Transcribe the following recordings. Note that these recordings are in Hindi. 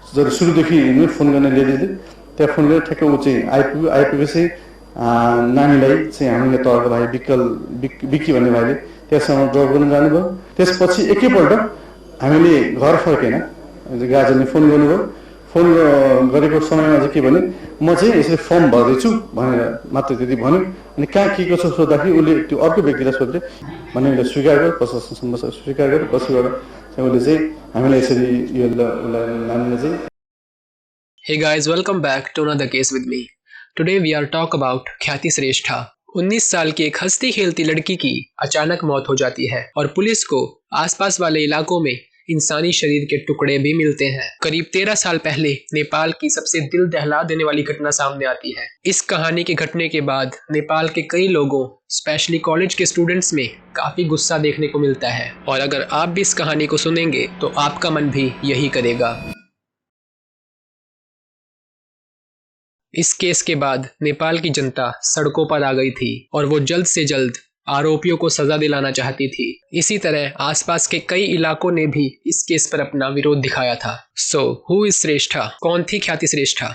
जब सुरुदेखि नै फोन गर्ने लेडिजले त्यहाँ फोन गरेर ठ्याक्क ऊ चाहिँ आइपुगेपछि नानीलाई चाहिँ हामीले तलको भाइ विक्की भन्ने भाइले त्यससँग ड्रप गर्न जानुभयो। त्यसपछि एकैपल्ट हामीले घर फर्केन, गार्जेनले फोन गर्नुभयो। फोन गरेको समयमा चाहिँ के भने म चाहिँ यसरी फर्म भर्दैछु भनेर मात्र त्यति भन्यो। अनि कहाँ के कसो सोद्धाखेरि उसले त्यो अर्को व्यक्तिलाई सोध्दै भने उसले स्वीकार गर्यो, प्रशासनसम्म स्वीकार गर्यो। पछिबाट चाहिँ उसले चाहिँ हामीलाई यसरी यो नानीले चाहिँ Hey guys, welcome back to another case with me. Today we are talk about ख्याति श्रेष्ठा। 19 साल की एक हंसती खेलती लड़की की अचानक मौत हो जाती है और पुलिस को आसपास वाले इलाकों में इंसानी शरीर के टुकड़े भी मिलते हैं। करीब 13 साल पहले नेपाल की सबसे दिल दहला देने वाली घटना सामने आती है। इस कहानी के घटने के बाद नेपाल के कई लोगों, स्पेशली कॉलेज के स्टूडेंट्स में काफी गुस्सा देखने को मिलता है और अगर आप भी इस कहानी को सुनेंगे तो आपका मन भी यही करेगा। इस केस के बाद नेपाल की जनता सड़कों पर आ गई थी और वो जल्द से जल्द आरोपियों को सजा दिलाना चाहती थी। इसी तरह आसपास के कई इलाकों ने भी इस केस पर अपना विरोध दिखाया था। सो हु इज श्रेष्ठा? कौन थी ख्याति श्रेष्ठा?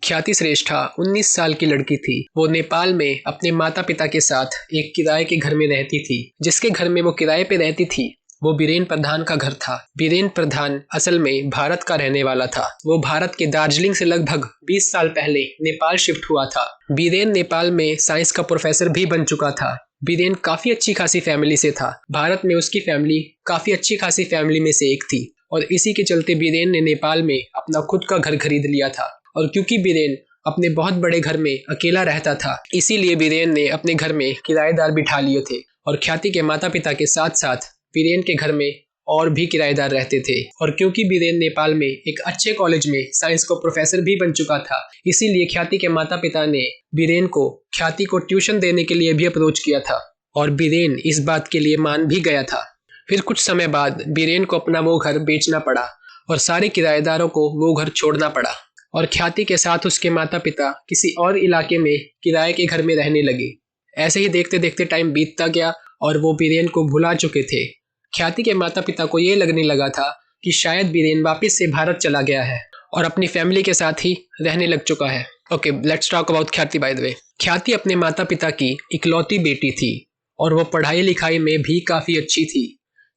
ख्याति श्रेष्ठा 19 साल की लड़की थी। वो नेपाल में अपने माता पिता के साथ एक किराए के घर में रहती थी। जिसके घर में वो किराए पे रहती थी वो बीरेन प्रधान का घर था। बीरेन प्रधान असल में भारत का रहने वाला था। वो भारत के दार्जिलिंग से लगभग 20 साल पहले नेपाल शिफ्ट हुआ था। बीरेन नेपाल में साइंस का प्रोफेसर भी बन चुका था। बीरेन काफी अच्छी खासी फैमिली से था। भारत में उसकी फैमिली काफी अच्छी खासी फैमिली में से एक थी और इसी के चलते बीरेन ने नेपाल में अपना खुद का घर खरीद लिया था। और क्योंकि बीरेन अपने बहुत बड़े घर में अकेला रहता था, इसीलिए बीरेन ने अपने घर में किराएदार बिठा लिए थे और ख्याति के माता पिता के साथ साथ बीरेन के घर में और भी किराएदार रहते थे। और क्योंकि बीरेन नेपाल में एक अच्छे कॉलेज में साइंस का प्रोफेसर भी बन चुका था, इसीलिए ख्याति के माता पिता ने बीरेन को ख्याति को ट्यूशन देने के लिए भी अप्रोच किया था और बीरेन इस बात के लिए मान भी गया था। फिर कुछ समय बाद बीरेन को अपना वो घर बेचना पड़ा और सारे किराएदारों को वो घर छोड़ना पड़ा और ख्याति के साथ उसके माता पिता किसी और इलाके में किराए के घर में रहने लगे। ऐसे ही देखते देखते टाइम बीतता गया और वो बीरेन को भुला चुके थे। ख्याति के माता पिता को ये लगने लगा था कि शायद बीरेन वापस से भारत चला गया है और अपनी फैमिली के साथ ही रहने लग चुका है। ओके, लेट्स टॉक अबाउट ख्याति बाय द वे। ख्याति अपने माता पिता की इकलौती बेटी थी और वो पढ़ाई लिखाई में भी काफ़ी अच्छी थी।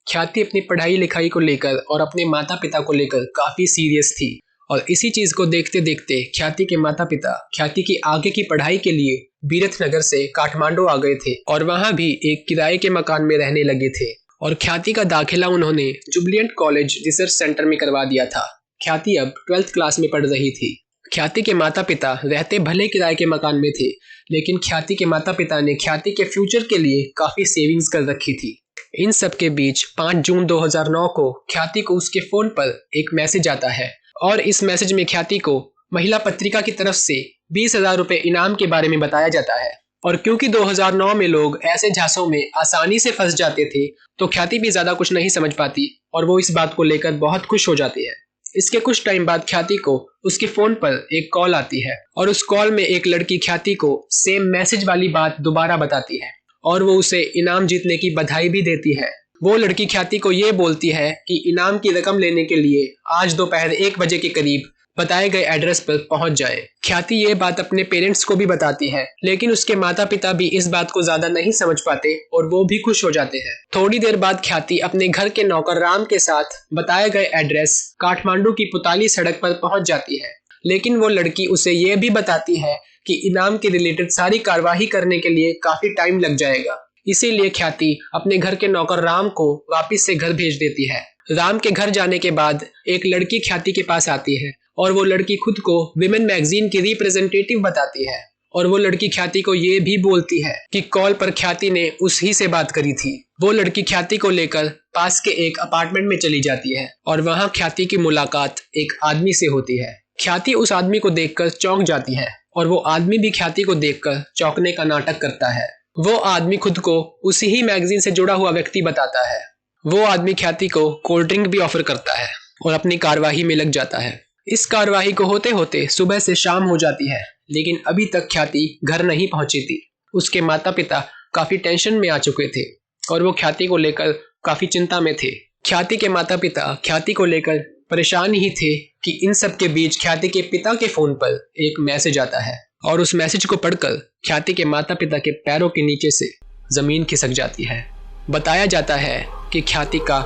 ख्याति अपनी पढ़ाई लिखाई को लेकर और अपने माता पिता को लेकर काफ़ी सीरियस थी और इसी चीज को देखते देखते ख्याति के माता पिता ख्याति की आगे की पढ़ाई के लिए बीरथनगर से काठमांडू आ गए थे और वहां भी एक किराए के मकान में रहने लगे थे। और ख्याति का दाखिला उन्होंने जुबिलियंट कॉलेज रिसर्च सेंटर में करवा दिया था। ख्याति अब 12th क्लास में पढ़ रही थी। ख्याति के माता पिता रहते भले किराए के मकान में थे, लेकिन ख्याति के माता पिता ने ख्याति के फ्यूचर के लिए काफी सेविंग्स कर रखी थी। इन सब के बीच 5 जून 2009 को ख्याति को उसके फोन पर एक मैसेज आता है और इस मैसेज में ख्याति को महिला पत्रिका की तरफ से 20,000 रुपए इनाम के बारे में बताया जाता है। और क्योंकि 2009 में लोग ऐसे झांसों में आसानी से फंस जाते थे, तो ख्याति भी ज्यादा कुछ नहीं समझ पाती और वो इस बात को लेकर बहुत खुश हो जाती है। इसके कुछ टाइम बाद ख्याति को उसके फोन पर एक कॉल आती है और उस कॉल में एक लड़की ख्याति को सेम मैसेज वाली बात दोबारा बताती है और वो उसे इनाम जीतने की बधाई भी देती है। वो लड़की ख्याति को ये बोलती है कि इनाम की रकम लेने के लिए आज दोपहर 1 बजे के करीब बताए गए एड्रेस पर पहुंच जाए। ख्याति ये बात अपने पेरेंट्स को भी बताती है, लेकिन उसके माता पिता भी इस बात को ज्यादा नहीं समझ पाते और वो भी खुश हो जाते हैं। थोड़ी देर बाद ख्याति अपने घर के नौकर राम के साथ बताए गए एड्रेस काठमांडू की पुताली सड़क पर पहुंच जाती है, लेकिन वो लड़की उसे ये भी बताती है कि इनाम के रिलेटेड सारी कार्यवाही करने के लिए काफी टाइम लग जाएगा। इसीलिए ख्याति अपने घर के नौकर राम को वापस से घर भेज देती है। राम के घर जाने के बाद एक लड़की ख्याति के पास आती है और वो लड़की खुद को विमेन मैगजीन की रिप्रेजेंटेटिव बताती है और वो लड़की ख्याति को ये भी बोलती है कि कॉल पर ख्याति ने उसी से बात करी थी। वो लड़की ख्याति को लेकर पास के एक अपार्टमेंट में चली जाती है और वहाँ ख्याति की मुलाकात एक आदमी से होती है। ख्याति उस आदमी को देखकर चौंक जाती है और वो आदमी भी ख्याति को देखकर चौंकने का नाटक करता है। वो आदमी खुद को उसी ही मैगजीन से जुड़ा हुआ व्यक्ति बताता है। वो आदमी ख्याति को कोल्ड ड्रिंक भी ऑफर करता है और अपनी कार्यवाही में लग जाता है। इस कार्यवाही को होते होते सुबह से शाम हो जाती है, लेकिन अभी तक ख्याति घर नहीं पहुंची थी। उसके माता पिता काफी टेंशन में आ चुके थे और वो ख्याति को लेकर काफी चिंता में थे। ख्याति के माता पिता ख्याति को लेकर परेशान ही थे कि इन सब के बीच ख्याति के पिता के फोन पर एक मैसेज आता है और उस मैसेज को पढ़कर ख्याति के माता पिता के पैरों के नीचे से जमीन खिसक जाती है। बताया जाता है कि ख्याति का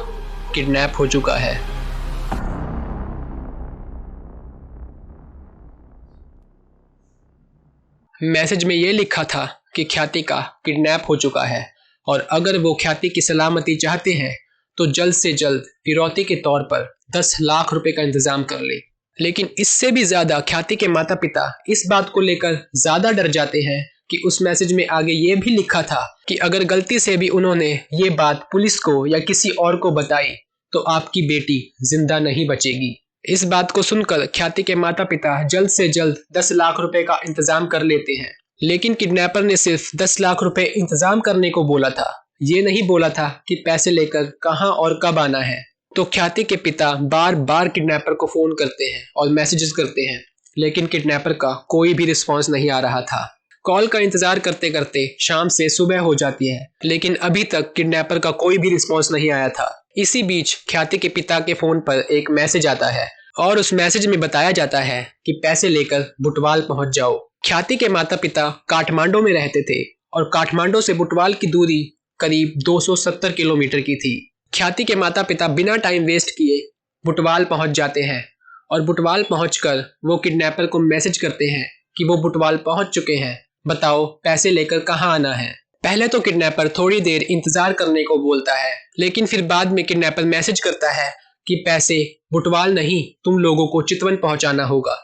किडनैप हो चुका है। मैसेज में ये लिखा था कि ख्याति का किडनैप हो चुका है और अगर वो ख्याति की सलामती चाहते हैं तो जल्द से जल्द फिरौती के तौर पर 10 लाख रुपए का इंतजाम कर ले। लेकिन इससे भी ज्यादा ख्याति के माता पिता इस बात को लेकर ज्यादा डर जाते हैं कि उस मैसेज में आगे ये भी लिखा था कि अगर गलती से भी उन्होंने ये बात पुलिस को या किसी और को बताई तो आपकी बेटी जिंदा नहीं बचेगी। इस बात को सुनकर ख्याति के माता पिता जल्द से जल्द 10 लाख रुपए का इंतजाम कर लेते हैं। लेकिन किडनैपर ने सिर्फ 10 लाख रुपए इंतजाम करने को बोला था, ये नहीं बोला था कि पैसे लेकर कहां और कब आना है। तो ख्याति के पिता बार बार किडनैपर को फोन करते हैं और मैसेजेस करते हैं, लेकिन किडनैपर का कोई भी रिस्पॉन्स नहीं आ रहा था। कॉल का इंतजार करते करते शाम से सुबह हो जाती है, लेकिन अभी तक किडनैपर का कोई भी रिस्पॉन्स नहीं आया था। इसी बीच ख्याति के पिता के फोन पर एक मैसेज आता है और उस मैसेज में बताया जाता है कि पैसे लेकर बुटवाल पहुंच जाओ। ख्याति के माता पिता काठमांडू में रहते थे और काठमांडू से बुटवाल की दूरी करीब 270 किलोमीटर की थी। ख्याति के माता पिता बिना टाइम वेस्ट किए बुटवाल पहुंच जाते हैं और बुटवाल पहुंचकर वो किडनैपर को मैसेज करते हैं कि वो बुटवाल पहुंच चुके हैं, बताओ पैसे लेकर कहां आना है। पहले तो किडनैपर थोड़ी देर इंतजार करने को बोलता है, लेकिन फिर बाद में किडनैपर मैसेज करता है कि पैसे बुटवाल नहीं, तुम लोगों को चितवन पहुंचाना होगा।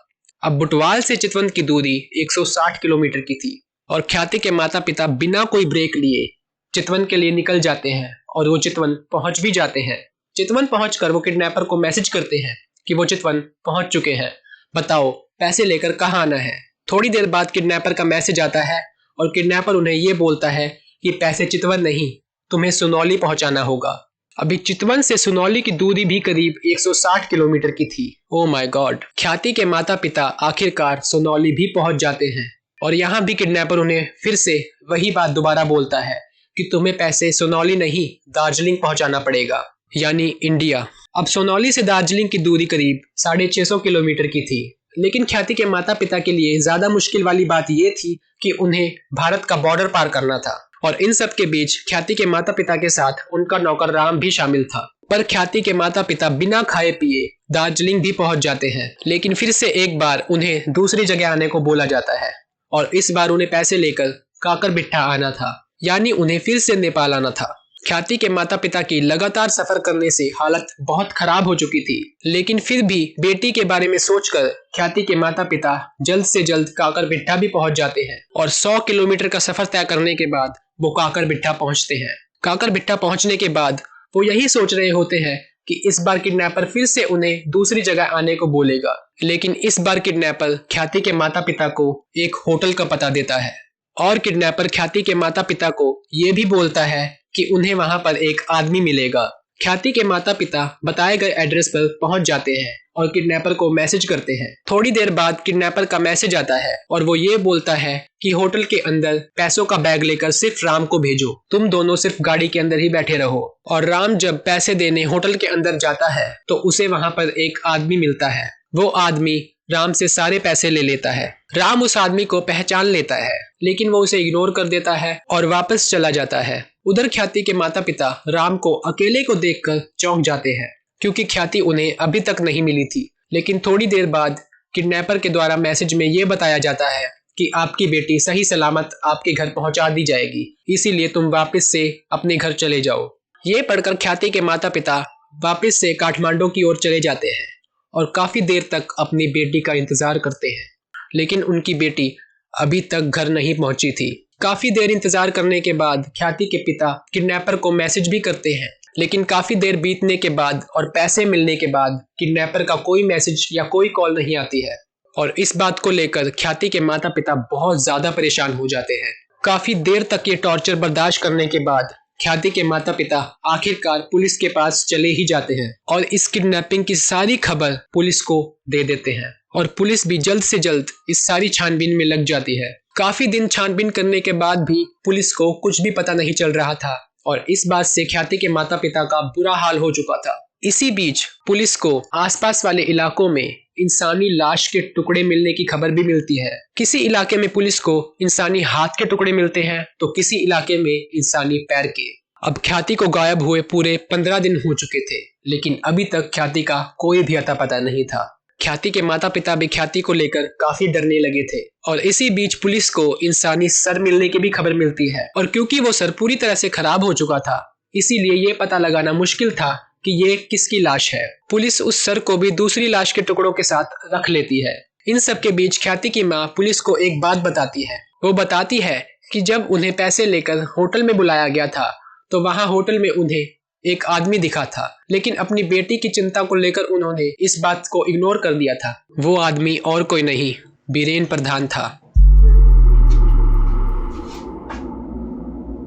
अब बुटवाल से चितवन की दूरी 160 किलोमीटर की थी और ख्याति के माता पिता बिना कोई ब्रेक लिए चितवन के लिए निकल जाते हैं और वो चितवन पहुंच भी जाते हैं। चितवन पहुंचकर वो किडनैपर को मैसेज करते हैं कि वो चितवन पहुंच चुके हैं, बताओ पैसे लेकर कहां आना है। थोड़ी देर बाद किडनैपर का मैसेज आता है और किडनैपर उन्हें ये बोलता है कि पैसे चितवन नहीं, तुम्हें सुनौली पहुंचाना होगा। अभी चितवन से सुनौली की दूरी भी करीब 160 किलोमीटर की थी। Oh my God. ख्याति के माता पिता आखिरकार सुनौली भी पहुंच जाते हैं और यहाँ भी किडनैपर उन्हें फिर से वही बात दोबारा बोलता है कि तुम्हें पैसे सुनौली नहीं, दार्जिलिंग पहुंचाना पड़ेगा, यानी इंडिया। अब सुनौली से दार्जिलिंग की दूरी करीब 650 किलोमीटर की थी, लेकिन ख्याति के माता पिता के लिए ज्यादा मुश्किल वाली बात ये थी कि उन्हें भारत का बॉर्डर पार करना था और इन सब के बीच ख्याति के माता पिता के साथ उनका नौकर राम भी शामिल था। पर ख्याति के माता पिता बिना खाए पिए दार्जिलिंग भी पहुंच जाते हैं, लेकिन फिर से एक बार उन्हें दूसरी जगह आने को बोला जाता है और इस बार उन्हें पैसे लेकर काकरबिट्ठा आना था, यानी उन्हें फिर से नेपाल आना था। ख्याति के माता पिता की लगातार सफर करने से हालत बहुत खराब हो चुकी थी, लेकिन फिर भी बेटी के बारे में सोचकर ख्याति के माता पिता जल्द से जल्द काकरबिट्ठा भी पहुंच जाते हैं और 100 किलोमीटर का सफर तय करने के बाद वो काकरबिट्ठा पहुंचते हैं। काकरबिट्ठा पहुंचने के बाद वो यही सोच रहे होते हैं कि इस बार किडनैपर फिर से उन्हें दूसरी जगह आने को बोलेगा, लेकिन इस बार किडनैपर ख्याति के माता पिता को एक होटल का पता देता है और किडनैपर ख्याति के माता पिता को ये भी बोलता है कि उन्हें वहां पर एक आदमी मिलेगा। ख्याति के माता पिता बताए गए एड्रेस पर पहुंच जाते हैं और किडनैपर को मैसेज करते हैं। थोड़ी देर बाद किडनैपर का मैसेज आता है और वो ये बोलता है कि होटल के अंदर पैसों का बैग लेकर सिर्फ राम को भेजो, तुम दोनों सिर्फ गाड़ी के अंदर ही बैठे रहो। और राम जब पैसे देने होटल के अंदर जाता है तो उसे वहां पर एक आदमी मिलता है। वो आदमी राम से सारे पैसे ले लेता है। राम उस आदमी को पहचान लेता है, लेकिन वो उसे इग्नोर कर देता है और वापस चला जाता है। उधर ख्याति के माता पिता राम को अकेले को देखकर चौंक जाते हैं, क्योंकि ख्याति उन्हें अभी तक नहीं मिली थी। लेकिन थोड़ी देर बाद किडनैपर के द्वारा मैसेज में ये बताया जाता है कि आपकी बेटी सही सलामत आपके घर पहुंचा दी जाएगी, इसीलिए तुम वापस से अपने घर चले जाओ। ये पढ़कर ख्याति के माता पिता वापस से काठमांडू की ओर चले जाते हैं और काफी देर तक अपनी बेटी का इंतजार करते हैं, लेकिन उनकी बेटी अभी तक घर नहीं पहुंची थी। काफी देर इंतजार करने के बाद ख्याति के पिता किडनैपर को मैसेज भी करते हैं, लेकिन काफी देर बीतने के बाद और पैसे मिलने के बाद किडनैपर का कोई मैसेज या कोई कॉल नहीं आती है और इस बात को लेकर ख्याति के माता पिता बहुत ज्यादा परेशान हो जाते हैं। काफी देर तक ये टॉर्चर बर्दाश्त करने के बाद ख्याति के माता पिता आखिरकार पुलिस के पास चले ही जाते हैं और इस किडनैपिंग की सारी खबर पुलिस को दे देते हैं और पुलिस भी जल्द से जल्द इस सारी छानबीन में लग जाती है। काफी दिन छानबीन करने के बाद भी पुलिस को कुछ भी पता नहीं चल रहा था और इस बात से ख्याति के माता पिता का बुरा हाल हो चुका था। इसी बीच पुलिस को आसपास वाले इलाकों में इंसानी लाश के टुकड़े मिलने की खबर भी मिलती है। किसी इलाके में पुलिस को इंसानी हाथ के टुकड़े मिलते हैं तो किसी इलाके में इंसानी पैर के। अब ख्याति को गायब हुए पूरे 15 दिन हो चुके थे, लेकिन अभी तक ख्याति का कोई भी अता पता नहीं था। ख्याति के माता पिता भी ख्याति को लेकर काफी डरने लगे थे और इसी बीच पुलिस को इंसानी सर मिलने की भी खबर मिलती है और क्योंकि वो सर पूरी तरह से खराब हो चुका था, इसीलिए ये पता लगाना मुश्किल था कि ये किसकी लाश है। पुलिस उस सर को भी दूसरी लाश के टुकड़ों के साथ रख लेती है। इन सब के बीच ख्याति की माँ पुलिस को एक बात बताती है। वो बताती है कि जब उन्हें पैसे लेकर होटल में बुलाया गया था तो वहां होटल में उन्हें एक आदमी दिखा था, लेकिन अपनी बेटी की चिंता को लेकर उन्होंने इस बात को इग्नोर कर दिया था। वो आदमी और कोई नहीं, बीरेन प्रधान था,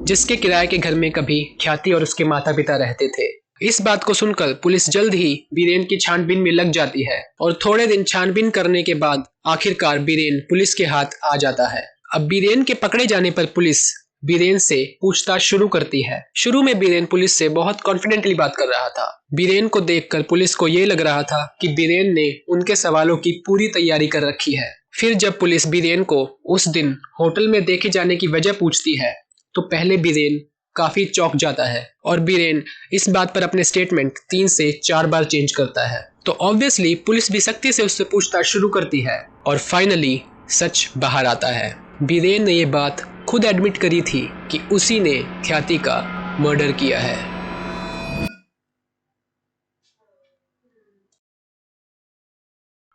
जिसके किराए के घर में कभी ख्याति और उसके माता पिता रहते थे। इस बात को सुनकर पुलिस जल्द ही बीरेन की छानबीन में लग जाती है और थोड़े दिन छानबीन करने के बाद आखिरकार बीरेन पुलिस के हाथ आ जाता है। अब बीरेन के पकड़े जाने पर पुलिस बीरेन से पूछताछ शुरू करती है। शुरू में बीरेन पुलिस से बहुत कॉन्फिडेंटली बात कर रहा था। बीरेन को देखकर पुलिस को ये लग रहा था कि बीरेन ने उनके सवालों की पूरी तैयारी कर रखी है। फिर जब पुलिस बीरेन को उस दिन होटल में देखे जाने की वजह पूछती है तो पहले बीरेन काफी चौंक जाता है और बीरेन इस बात पर अपने स्टेटमेंट 3 से 4 बार चेंज करता है। तो ऑब्वियसली पुलिस भी सख्ती से उससे पूछताछ शुरू करती है और फाइनली सच बाहर आता है। बीरेन ने ये बात खुद एडमिट करी थी कि उसी ने ख्याति का मर्डर किया है।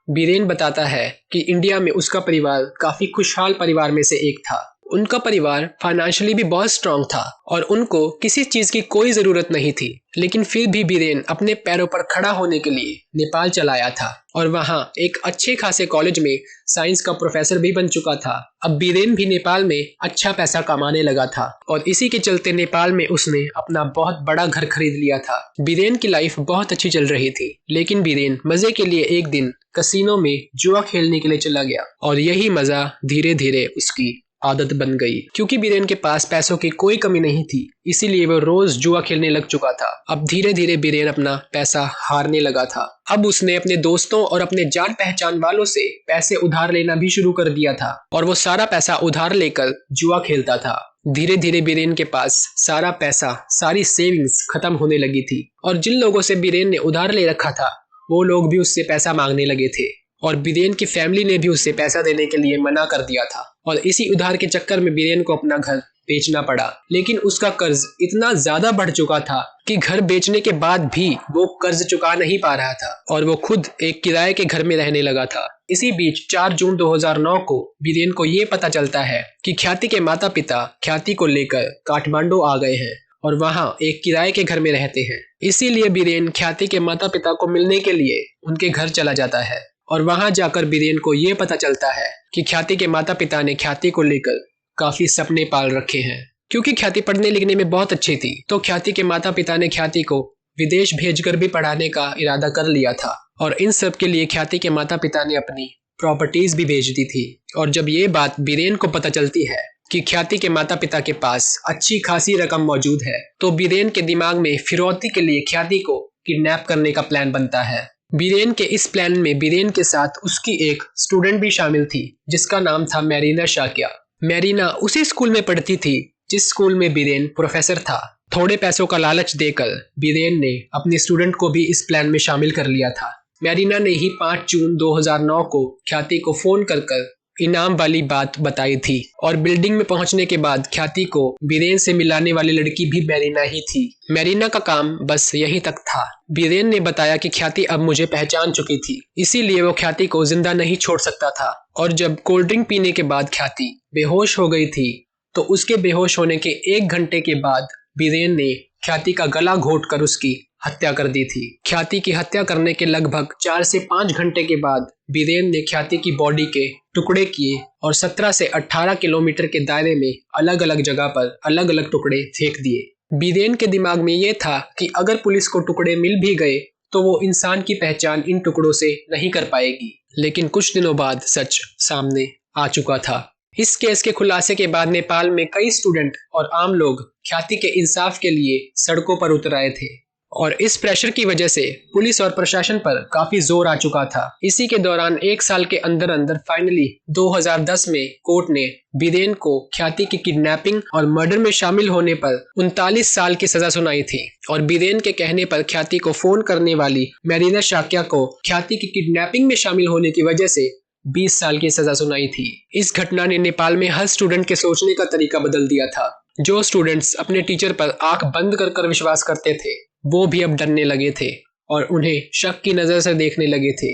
बीरेन बताता है कि इंडिया में उसका परिवार काफी खुशहाल परिवार में से एक था। उनका परिवार फाइनेंशियली भी बहुत स्ट्रांग था और उनको किसी चीज की कोई जरूरत नहीं थी, लेकिन फिर भी बीरेन अपने पैरों पर खड़ा होने के लिए नेपाल चलाया था और वहां एक अच्छे खासे कॉलेज में साइंस का प्रोफेसर भी बन चुका था। अब बीरेन भी नेपाल में अच्छा पैसा कमाने लगा था और इसी के चलते नेपाल में उसने अपना बहुत बड़ा घर खरीद लिया था। बीरेन की लाइफ बहुत अच्छी चल रही थी, लेकिन बीरेन मजे के लिए एक दिन कसिनो में जुआ खेलने के लिए चला गया और यही मजा धीरे धीरे उसकी आदत बन गई। क्योंकि बीरेन के पास पैसों की कोई कमी नहीं थी, इसीलिए वो रोज जुआ खेलने लग चुका था। अब धीरे धीरे बीरेन अपना पैसा हारने लगा था। अब उसने अपने दोस्तों और अपने जान पहचान वालों से पैसे उधार लेना भी शुरू कर दिया था और वो सारा पैसा उधार लेकर जुआ खेलता था। धीरे धीरे बीरेन के पास सारा पैसा, सारी सेविंग्स खत्म होने लगी थी और जिन लोगों से बीरेन ने उधार ले रखा था वो लोग भी उससे पैसा मांगने लगे थे और बीरेन की फैमिली ने भी उससे पैसा देने के लिए मना कर दिया था और इसी उधार के चक्कर में बीरेन को अपना घर बेचना पड़ा। लेकिन उसका कर्ज इतना ज्यादा बढ़ चुका था कि घर बेचने के बाद भी वो कर्ज चुका नहीं पा रहा था और वो खुद एक किराए के घर में रहने लगा था। इसी बीच 4 जून 2009 को बीरेन को ये पता चलता है कि ख्याति के माता पिता ख्याति को लेकर काठमांडू आ गए हैं और वहाँ एक किराए के घर में रहते हैं। इसीलिए बीरेन ख्याति के माता पिता को मिलने के लिए उनके घर चला जाता है और वहां जाकर बीरेन को ये पता चलता है कि ख्याति के माता पिता ने ख्याति को लेकर काफी सपने पाल रखे हैं। क्योंकि ख्याति पढ़ने लिखने में बहुत अच्छी थी तो ख्याति के माता पिता ने ख्याति को विदेश भेजकर भी पढ़ाने का इरादा कर लिया था और इन सब के लिए ख्याति के माता पिता ने अपनी प्रॉपर्टीज भी भेज दी थी। और जब ये बात बीरेन को पता चलती है कि ख्याति के माता पिता के पास अच्छी खासी रकम मौजूद है तो बीरेन के दिमाग में फिरौती के लिए ख्याति को किडनैप करने का प्लान बनता है। बीरेन के इस प्लान में बीरेन के साथ उसकी एक स्टूडेंट भी शामिल थी जिसका नाम था मैरीना शाक्या। मैरीना उसी स्कूल में पढ़ती थी जिस स्कूल में बीरेन प्रोफेसर था। थोड़े पैसों का लालच देकर बीरेन ने अपनी स्टूडेंट को भी इस प्लान में शामिल कर लिया था। मैरीना ने ही 5 जून 2009 को ख्याति को फोन कर इनाम वाली बात बताई थी और बिल्डिंग में पहुंचने के बाद ख्याति को बीरेन से मिलाने वाली लड़की भी मैरीना ही थी। मैरीना का काम बस यहीं तक था। बीरेन ने बताया कि ख्याति अब मुझे पहचान चुकी थी, इसीलिए वो ख्याति को जिंदा नहीं छोड़ सकता था और जब कोल्ड ड्रिंक पीने के बाद ख्याति बेहोश हो गई थी तो उसके बेहोश होने के 1 घंटे के बाद बीरेन ने ख्याति का गला घोंटकर उसकी हत्या कर दी थी। ख्याति की हत्या करने के लगभग 4 से 5 घंटे के बाद बीरेन ने ख्याति की बॉडी के टुकड़े किए और 17 से 18 किलोमीटर के दायरे में अलग अलग जगह पर अलग अलग टुकड़े फेंक दिए। बीरेन के दिमाग में ये था कि अगर पुलिस को टुकड़े मिल भी गए तो वो इंसान की पहचान इन टुकड़ों से नहीं कर पाएगी। लेकिन कुछ दिनों बाद सच सामने आ चुका था। इस केस के खुलासे के बाद नेपाल में कई स्टूडेंट और आम लोग ख्याति के इंसाफ के लिए सड़कों पर उतर आए थे और इस प्रेशर की वजह से पुलिस और प्रशासन पर काफी जोर आ चुका था। इसी के दौरान 1 साल के अंदर अंदर फाइनली 2010 में कोर्ट ने बीरेन को ख्याति की किडनैपिंग और मर्डर में शामिल होने पर 39 साल की सजा सुनाई थी और बीरेन के कहने पर ख्याति को फोन करने वाली मैरिना शाक्या को ख्याति की किडनैपिंग में शामिल होने की वजह से 20 साल की सजा सुनाई थी। इस घटना ने नेपाल में हर स्टूडेंट के सोचने का तरीका बदल दिया था। जो स्टूडेंट्स अपने टीचर पर आंख बंद कर विश्वास करते थे वो भी अब डरने लगे थे और उन्हें शक की नजर से देखने लगे थे।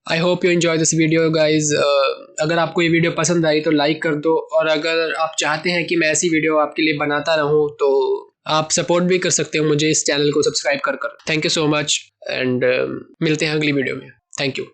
I hope you enjoy this video guys. अगर आपको ये वीडियो पसंद आई तो लाइक कर दो और अगर आप चाहते हैं कि मैं ऐसी वीडियो आपके लिए बनाता रहूं तो आप सपोर्ट भी कर सकते हो मुझे इस चैनल को सब्सक्राइब कर। Thank you so much and मिलते हैं अगली वीडियो में। Thank you.